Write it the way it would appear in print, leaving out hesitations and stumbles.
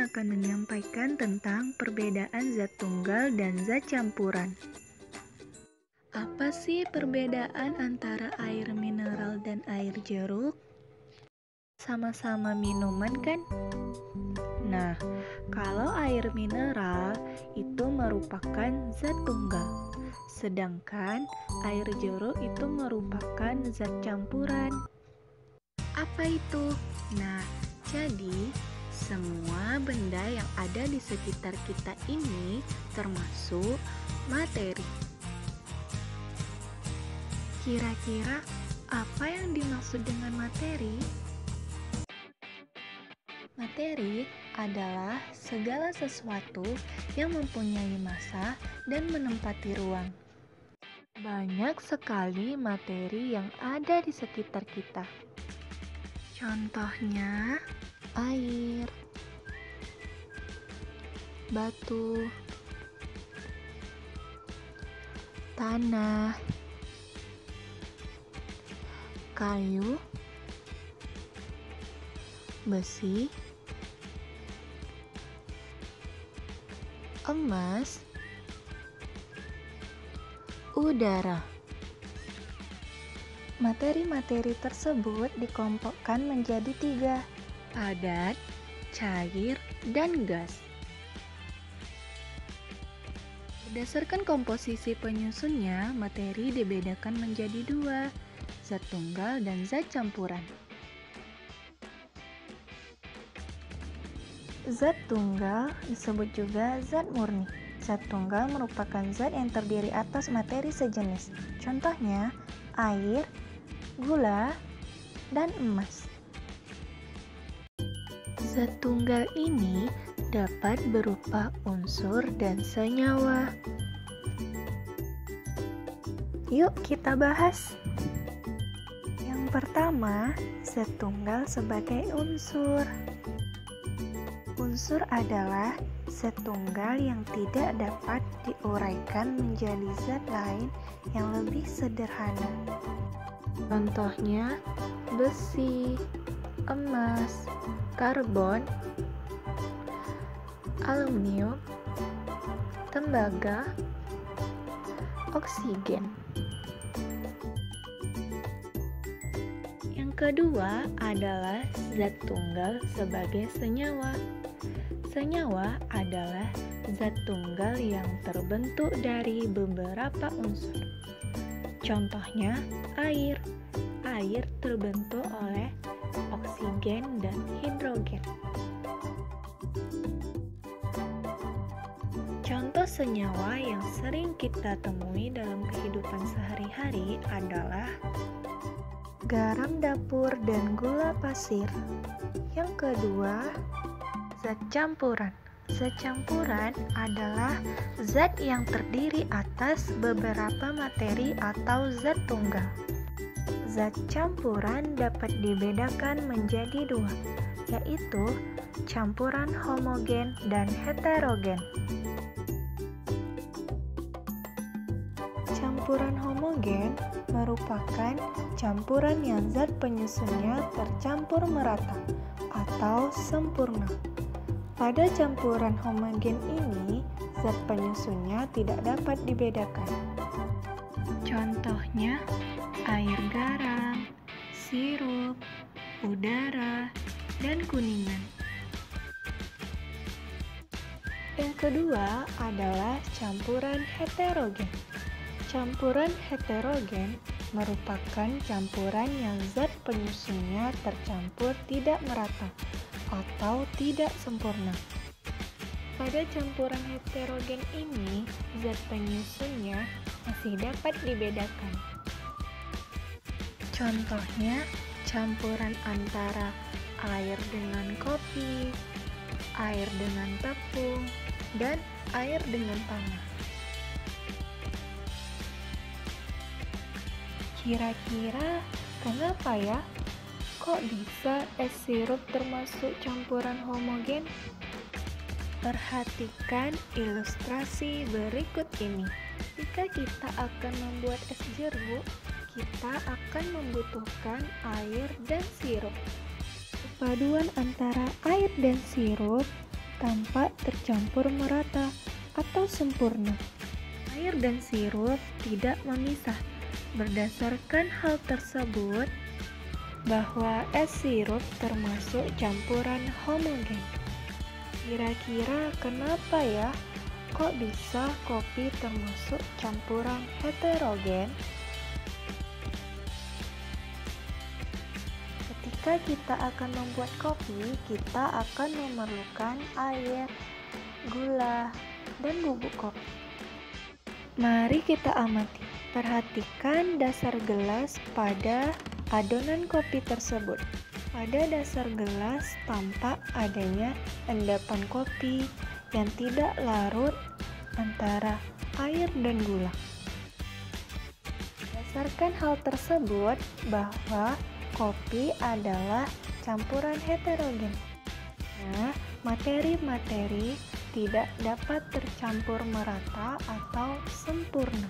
akan menyampaikan tentang perbedaan zat tunggal dan zat campuran. Apa sih perbedaan antara air mineral dan air jeruk? Sama-sama minuman kan? Nah, kalau air mineral itu merupakan zat tunggal, sedangkan air jeruk itu merupakan zat campuran. Apa itu? Nah, jadi semua benda yang ada di sekitar kita ini termasuk materi. Kira-kira apa yang dimaksud dengan materi? Materi adalah segala sesuatu yang mempunyai massa dan menempati ruang. Banyak sekali materi yang ada di sekitar kita. Contohnya, air, batu, tanah, kayu, besi, emas, udara. Materi-materi tersebut dikelompokkan menjadi 3, padat, cair, dan gas. Berdasarkan komposisi penyusunnya, materi dibedakan menjadi 2, zat tunggal dan zat campuran. Zat tunggal disebut juga zat murni. Zat tunggal merupakan zat yang terdiri atas materi sejenis. Contohnya, air, gula, dan emas. Zat tunggal ini dapat berupa unsur dan senyawa. Yuk kita bahas. Yang pertama, zat tunggal sebagai unsur. Unsur adalah zat tunggal yang tidak dapat diuraikan menjadi zat lain yang lebih sederhana. Contohnya, besi, emas, karbon, aluminium, tembaga, oksigen. Yang kedua adalah zat tunggal sebagai senyawa. Senyawa adalah zat tunggal yang terbentuk dari beberapa unsur. Contohnya, air. Air terbentuk oleh oksigen dan hidrogen. Contoh senyawa yang sering kita temui dalam kehidupan sehari-hari adalah garam dapur dan gula pasir. Yang kedua, zat campuran. Zat campuran adalah zat yang terdiri atas beberapa materi atau zat tunggal. Zat campuran dapat dibedakan menjadi 2, yaitu campuran homogen dan heterogen. Campuran homogen merupakan campuran yang zat penyusunnya tercampur merata atau sempurna. Pada campuran homogen ini, zat penyusunnya tidak dapat dibedakan. Contohnya, air garam, sirup, udara, dan kuningan. Yang kedua adalah campuran heterogen. Campuran heterogen merupakan campuran yang zat penyusunnya tercampur tidak merata atau tidak sempurna. Pada campuran heterogen ini, zat penyusunnya masih dapat dibedakan. Contohnya, campuran antara air dengan kopi, air dengan tepung, dan air dengan tanah. Kira-kira kenapa ya? Kok bisa es sirup termasuk campuran homogen? Perhatikan ilustrasi berikut ini. Jika kita akan membuat es jeruk, kita akan membutuhkan air dan sirup. Paduan antara air dan sirup tampak tercampur merata atau sempurna. Air dan sirup tidak memisah. Berdasarkan hal tersebut, bahwa es sirup termasuk campuran homogen. Kira-kira kenapa ya? Kok bisa kopi termasuk campuran heterogen? Ketika kita akan membuat kopi, kita akan memerlukan air, gula, dan bubuk kopi. Mari kita amati. Perhatikan dasar gelas pada adonan kopi tersebut. Pada dasar gelas tampak adanya endapan kopi yang tidak larut antara air dan gula. Berdasarkan hal tersebut bahwa kopi adalah campuran heterogen. Nah, materi-materi tidak dapat tercampur merata atau sempurna.